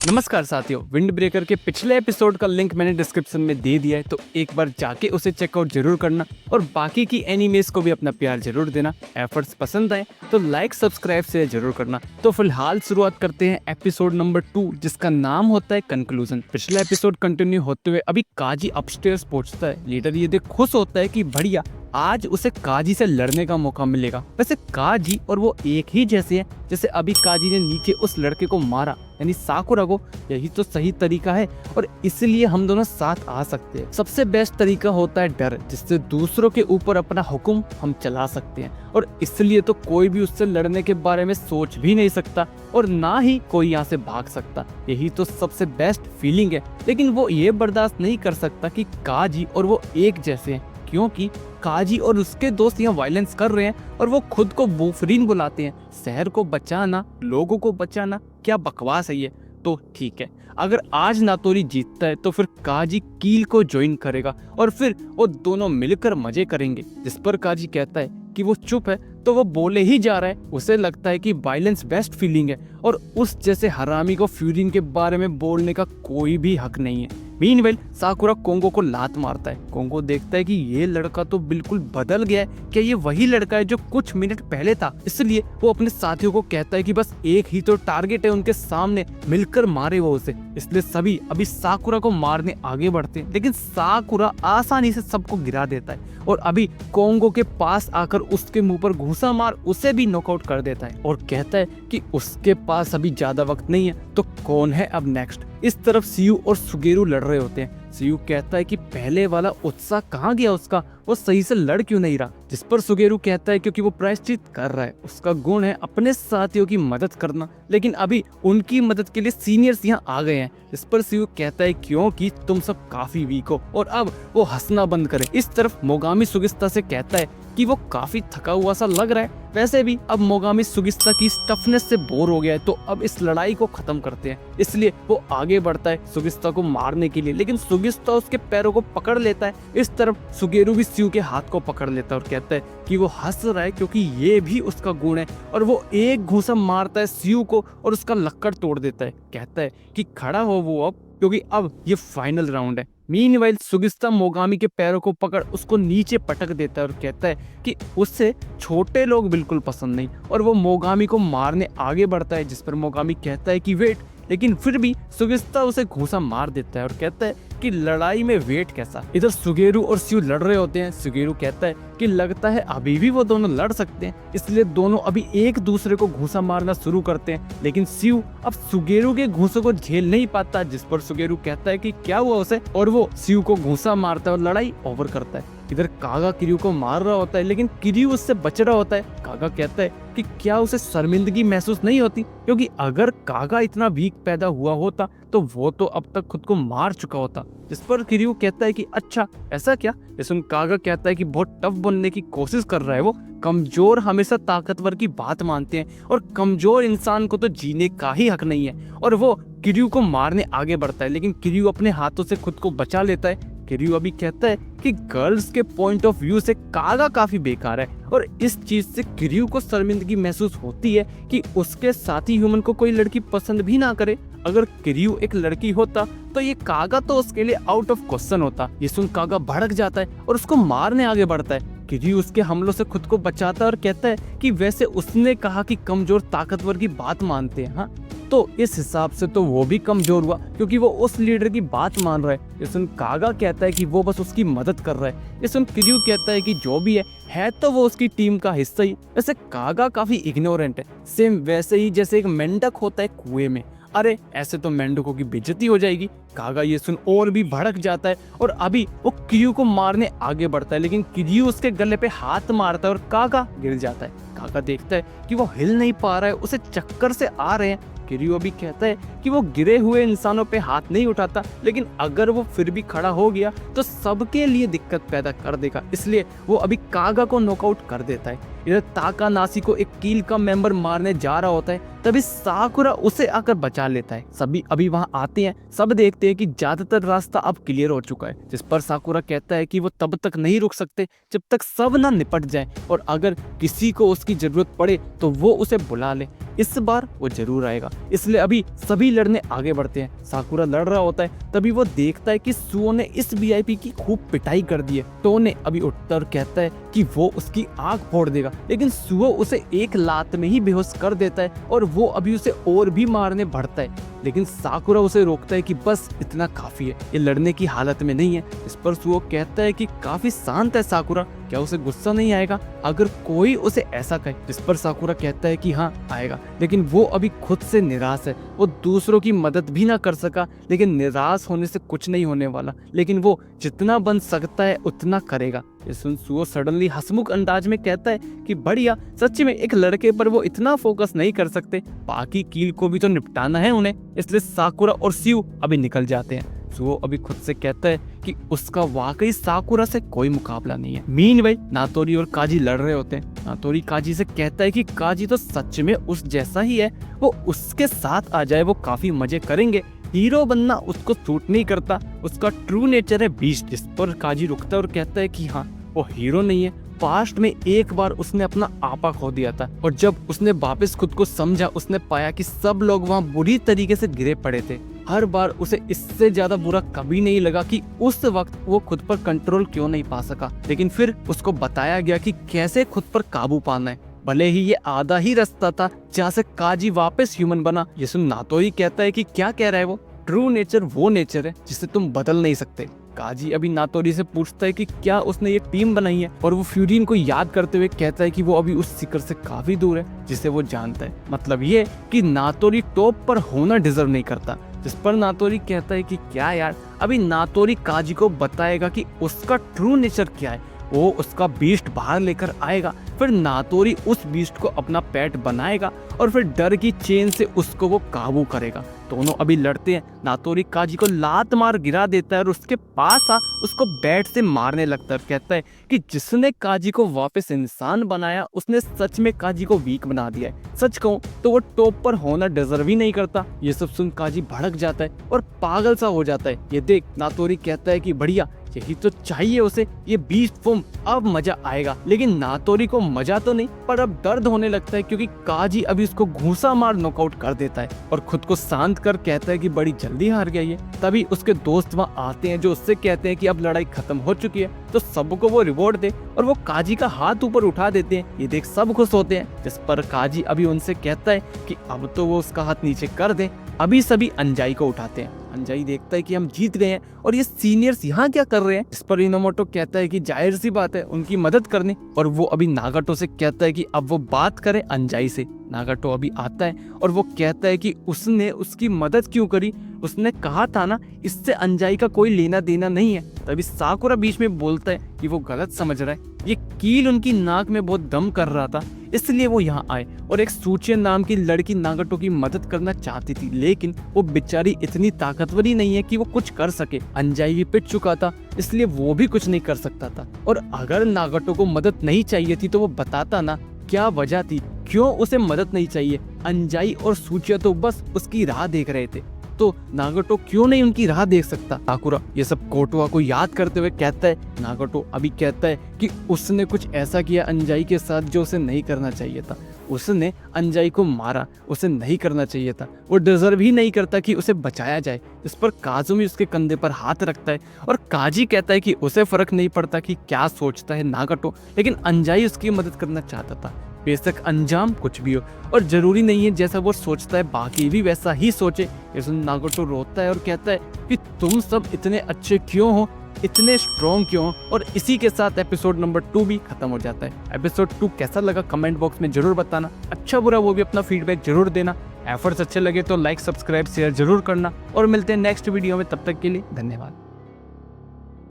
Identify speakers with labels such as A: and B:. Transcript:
A: नमस्कार साथियों, wind breaker के पिछले एपिसोड का लिंक मैंने डिस्क्रिप्शन में दे दिया है, तो एक बार जाके उसे चेकआउट जरूर करना और बाकी की एनिमेस को भी अपना प्यार जरूर देना। एफर्ट्स पसंद आए तो लाइक सब्सक्राइब से जरूर करना। तो फिलहाल शुरुआत करते हैं एपिसोड नंबर 2, जिसका नाम होता है कंक्लूजन। पिछला एपिसोड कंटिन्यू होते हुए अभी काजी अपस्टेयर्स पहुंचता है। लीडर ये देख खुश होता है कि बढ़िया, आज उसे काजी से लड़ने का मौका मिलेगा। वैसे काजी और वो एक ही जैसे हैं, जैसे अभी काजी ने नीचे उस लड़के को मारा यानी साकुरा को। यही तो सही तरीका है और इसलिए हम दोनों साथ आ सकते हैं। सबसे बेस्ट तरीका होता है डर, जिससे दूसरों के ऊपर अपना हुक्म हम चला सकते हैं और इसलिए तो कोई भी उससे लड़ने के बारे में सोच भी नहीं सकता और ना ही कोई यहाँ से भाग सकता। यही तो सबसे बेस्ट फीलिंग है। लेकिन वो ये बर्दाश्त नहीं कर सकता कि काजी और वो एक जैसे हैं, क्योंकि काजी और उसके दोस्त यहाँ वायलेंस कर रहे हैं और वो खुद को वुल्वरीन बुलाते हैं। शहर को बचाना, लोगों को बचाना, क्या बकवास है ये। तो ठीक है, अगर आज नातोरी जीतता है तो फिर काजी कील को ज्वाइन करेगा और फिर वो दोनों मिलकर मजे करेंगे। जिस पर काजी कहता है कि वो चुप है तो वो बोले ही जा रहा है। उसे लगता है कि वायलेंस बेस्ट फीलिंग है और उस जैसे हरामी को फ्यूरिन के बारे में बोलने का कोई भी हक नहीं है। मीनवेल साकुरा कोंगो को लात मारता है। कोंगो देखता है कि ये लड़का तो बिल्कुल बदल गया है। क्या ये वही लड़का है जो कुछ मिनट पहले था? इसलिए वो अपने साथियों को कहता है कि बस एक ही तो टारगेट है उनके सामने, मिलकर मारे वो उसे। इसलिए सभी अभी साकुरा को मारने आगे बढ़ते हैं, लेकिन साकुरा आसानी से सबको गिरा देता है और अभी कोंगो के पास आकर उसके मुंह पर घूंसा मार उसे भी नॉकआउट कर देता है और कहता है कि उसके पास अभी ज्यादा वक्त नहीं है, तो कौन है अब नेक्स्ट। इस तरफ सीयू और सुगेरू लड़ रहे होते हैं। सीयू कहता है कि पहले वाला उत्साह कहाँ गया उसका, वो सही से लड़ क्यों नहीं रहा। जिस पर सुगेरू कहता है क्योंकि वो प्रायश्चित कर रहा है। उसका गुण है अपने साथियों की मदद करना, लेकिन अभी उनकी मदद के लिए सीनियर्स यहाँ आ गए हैं। इस पर सीयू कहता है क्योंकि तुम सब काफी वीक हो और अब वो हंसना बंद करे। इस तरफ मोगामी सुगिस्ता से कहता है कि वो काफी थका हुआ सा लग रहा है। वैसे भी अब मोगामी सुगिस्ता की टफनेस से बोर हो गया है, तो अब इस लड़ाई को खत्म करते हैं। इसलिए वो आगे बढ़ता है सुगिस्ता को मारने के लिए, लेकिन सुगिस्ता उसके पैरों को पकड़ लेता है। इस तरफ सुगेरू भी सीयू के हाथ को पकड़ लेता है और कहता है कि वो हंस रहा है क्योंकि ये भी उसका गुण है और वो एक घूंसा मारता है सीयू को और उसका लक्कड़ तोड़ देता है। कहता है कि खड़ा हो वो अब, क्योंकि अब ये फाइनल राउंड है। मीनवाइल सुगिस्ता मोगामी के पैरों को पकड़ उसको नीचे पटक देता है और कहता है कि उससे छोटे लोग बिल्कुल पसंद नहीं और वो मोगामी को मारने आगे बढ़ता है। जिस पर मोगामी कहता है कि वेट, लेकिन फिर भी सुगिस्ता उसे घूंसा मार देता है और कहता है कि लड़ाई में वेट कैसा। इधर सुगेरू और सीयू लड़ रहे होते हैं। सुगेरू कहता है कि लगता है अभी भी वो दोनों लड़ सकते हैं, इसलिए दोनों अभी एक दूसरे को घूंसा मारना शुरू करते हैं। लेकिन सीयू अब सुगेरू के घूंसों को झेल नहीं पाता। जिस पर सुगेरू कहता है कि क्या हुआ उसे, और वो सीयू को घूंसा मारता है और लड़ाई ओवर करता है। इधर कागा किरयू को मार रहा होता है, लेकिन किरयू उससे बच रहा होता है। कागा कहता है कि क्या उसे शर्मिंदगी महसूस नहीं होती, क्योंकि अगर कागा इतना वीक पैदा हुआ होता तो वो तो अब तक खुद को मार चुका होता। जिस पर किरयू कहता है कि अच्छा ऐसा क्या। ये सुन कागा कहता है कि बहुत टफ बनने की कोशिश कर रहा है वो। कमजोर हमेशा ताकतवर की बात मानते हैं और कमजोर इंसान को तो जीने का ही हक नहीं है। और वो किरयू को मारने आगे बढ़ता है, लेकिन किरयू अपने हाथों से खुद को बचा लेता है। किरयू अभी कहता है कि गर्ल्स के पॉइंट ऑफ व्यू से कागा काफी बेकार है और इस चीज से किरयू को शर्मिंदगी महसूस होती है कि उसके साथी ह्यूमन को कोई लड़की पसंद भी ना करे। अगर किरयू एक लड़की होता तो ये कागा तो उसके लिए आउट ऑफ क्वेश्चन होता। ये सुन कागा भड़क जाता है और उसको मारने आगे बढ़ता है। किरयू उसके हमलों से खुद को बचाता है और कहता है कि वैसे उसने कहा कि कमजोर ताकतवर की बात मानते हैं, हाँ, तो इस हिसाब से तो वो भी कमजोर हुआ क्योंकि वो उस लीडर की बात मान रहा है। ये सुन कागा कहता है कि वो बस उसकी मदद कर रहा है। ये सुन किरयू कहता है कि जो भी है तो वो उसकी टीम का हिस्सा ही। वैसे कागा काफी इग्नोरेंट है, सेम वैसे ही जैसे एक मेंढक होता है कुएं में। अरे ऐसे तो मेंढकों की बेइज्जती हो जाएगी। कागा ये सुन और भी भड़क जाता है और अभी वो किरयू को मारने आगे बढ़ता है, लेकिन किरयू उसके गले पे हाथ मारता है और कागा गिर जाता है। कागा देखता है कि वो हिल नहीं पा रहा है, उसे चक्कर से आ रहे हैं। किरयू अभी कहता है कि वो गिरे हुए इंसानों पे हाथ नहीं उठाता, लेकिन अगर वो फिर भी खड़ा हो गया तो सबके लिए दिक्कत पैदा कर देगा, इसलिए वो अभी कागा को नॉकआउट कर देता है। इधर ताकानाशी को एक कील का मेंबर मारने जा रहा होता है, तभी साकुरा उसे आकर बचा लेता है। सभी अभी वहां आते हैं, सब देखते हैं कि ज्यादातर रास्ता अब क्लियर हो चुका है, जिस पर साकुरा कहता है कि वो तब तक नहीं रुक सकते जब तक सब ना निपट जाए, और अगर किसी को उसकी जरूरत पड़े तो वो उसे बुला ले, इस बार वो जरूर आएगा। इसलिए अभी सभी लड़ने आगे बढ़ते हैं। साकुरा लड़ रहा होता है, तभी वो देखता है कि सुओ ने इस वीआईपी की खूब पिटाई कर दी है। तो ने अभी उठता और कहता है कि वो उसकी आंख फोड़ देगा, लेकिन सुओ उसे एक लात में ही बेहोश कर देता है और वो अभी उसे और भी मारने बढ़ता है, लेकिन साकुरा उसे रोकता है कि बस इतना काफी है, ये लड़ने की हालत में नहीं है। इस पर सुओ कहता है कि काफी शांत है साकुरा, क्या उसे गुस्सा नहीं आएगा अगर कोई उसे ऐसा कहे? जिस पर साकुरा कहता है कि हाँ आएगा, लेकिन वो अभी खुद से निराश है। वो दूसरों की मदद भी ना कर सका, लेकिन निराश होने से कुछ नहीं होने वाला, लेकिन वो जितना बन सकता है उतना करेगा। ये सुन सुओ सडनली हंसमुख अंदाज में कहता है कि बढ़िया, सच में एक लड़के पर वो इतना फोकस नहीं कर सकते, बाकी कील को भी तो निपटाना है उन्हें। इसलिए साकुरा और शिव अभी निकल जाते हैं। सुओ अभी खुद से कहता है कि उसका वाकई साकुरा से कोई मुकाबला नहीं है। मीनवाइल नातोरी और काजी लड़ रहे होते हैं। नातोरी काजी से कहता है कि काजी तो सच में उस जैसा ही है, वो उसके साथ आ जाए, वो काफी मजे करेंगे। हीरो बनना उसको सूट नहीं करता, उसका ट्रू नेचर है बीस्ट। जिस पर काजी रुकता है और कहता है कि हाँ वो हीरो नहीं है, पास्ट में एक बार उसने अपना आपा खो दिया था, और जब उसने वापस खुद को समझा उसने पाया कि सब लोग वहाँ बुरी तरीके से गिरे पड़े थे। हर बार उसे इससे ज्यादा बुरा कभी नहीं लगा कि उस वक्त वो खुद पर कंट्रोल क्यों नहीं पा सका, लेकिन फिर उसको बताया गया कि कैसे खुद पर काबू पाना है। भले ही ये आधा ही रास्ता था जहाँ से काजी वापस ह्यूमन बना। ये सुन नातोरी कहता है कि क्या कह रहा है वो, ट्रू नेचर वो नेचर है जिसे तुम बदल नहीं सकते। काजी अभी नातोरी से पूछता है कि क्या उसने ये टीम बनाई है, और वो फ्यूरिन को याद करते हुए कहता है कि वो अभी उस शिखर से काफी दूर है जिसे वो जानता है। मतलब ये कि नातोरी टॉप पर होना डिजर्व नहीं करता। जिस पर नातोरी कहता है कि क्या यार, अभी नातोरी काजी को बताएगा कि उसका ट्रू नेचर क्या है, वो उसका बीस्ट बाहर लेकर आएगा, फिर नातोरी उस बीस्ट को अपना पेट बनाएगा और फिर डर की चेन से उसको वो काबू करेगा। दोनों अभी लड़ते हैं। नातोरी काजी को लात मार गिरा देता है और उसके पास आ उसको बैट से मारने लगता है और कहता है कि जिसने काजी को वापस इंसान बनाया उसने सच में काजी को वीक बना दिया है। सच कहूँ तो वो टॉप पर होना डिजर्व ही नहीं करता। ये सब सुन काजी भड़क जाता है और पागल सा हो जाता है। ये देख नातोरी कहता है कि बढ़िया, यही तो चाहिए उसे, ये बीस्ट फॉर्म, अब मजा आएगा। लेकिन नातोरी को मजा तो नहीं, पर अब दर्द होने लगता है क्योंकि काजी अभी उसको घूंसा मार नॉकआउट कर देता है और खुद को शांत कर कहता है कि बड़ी जल्दी हार गया ये। तभी उसके दोस्त वहाँ आते हैं जो उससे कहते हैं कि अब लड़ाई खत्म हो चुकी है तो सबको वो रिवॉर्ड दे, और वो काजी का हाथ ऊपर उठा देते हैं। ये देख सब खुश होते हैं, जिस पर काजी अभी उनसे कहता है कि अब तो वो उसका हाथ नीचे कर दे। अभी सभी अंजाई को उठाते हैं। अंजाई देखता है कि हम जीत गए हैं और ये सीनियर्स यहाँ क्या कर रहे हैं। इस पर इनोमोटो कहता है कि जाहिर सी बात है उनकी मदद करनी, और वो अभी नागाटो से कहता है कि अब वो बात करे अंजाई से। नागाटो अभी आता है और वो कहता है कि उसने उसकी मदद क्यों करी, उसने कहा था ना इससे अंजाई का कोई लेना देना नहीं है। तभी साकुरा बीच में बोलता है कि वो गलत समझ रहा है, ये कील उनकी नाक में बहुत दम कर रहा था इसलिए वो यहाँ आए, और एक सूचिया नाम की लड़की नागाटो की मदद करना चाहती थी, लेकिन वो बेचारी इतनी ताकतवर ही नहीं है कि वो कुछ कर सके। अंजाई भी पिट चुका था इसलिए वो भी कुछ नहीं कर सकता था, और अगर नागाटो को मदद नहीं चाहिए थी तो वो बताता ना क्या वजह थी, क्यों उसे मदद नहीं चाहिए। अंजाई और सूचिया तो बस उसकी राह देख रहे थे, तो नागाटो क्यों नहीं उनकी राह देख सकता। साकुरा ये सब कोटोआ को याद करते हुए कहता है, नागाटो अभी कहता है कि उसने कुछ ऐसा किया अंजाई के साथ जो उसे नहीं करना चाहिए था। उसने अंजाई को मारा, उसे नहीं करना चाहिए था, वो डिजर्व ही नहीं करता कि उसे बचाया जाए। इस पर काजुमी उसके कंधे पर हाथ रखता है और काजी कहता है कि उसे फर्क नहीं पड़ता कि क्या सोचता है नागाटो, लेकिन अंजाई उसकी मदद करना चाहता था। बेशक अंजाम कुछ भी हो, और जरूरी नहीं है जैसा वो सोचता है बाकी भी वैसा ही सोचे। ये सुन नागाटो रोता है और कहता है कि तुम सब इतने अच्छे क्यों हो, इतने स्ट्रॉन्ग क्यों हो। और इसी के साथ एपिसोड नंबर 2 भी खत्म हो जाता है। एपिसोड 2 कैसा लगा कमेंट बॉक्स में जरूर बताना, अच्छा बुरा वो भी अपना फीडबैक जरूर देना। एफर्ट्स अच्छे लगे तो लाइक सब्सक्राइब शेयर जरूर करना, और मिलते हैं नेक्स्ट वीडियो में। तब तक के लिए धन्यवाद।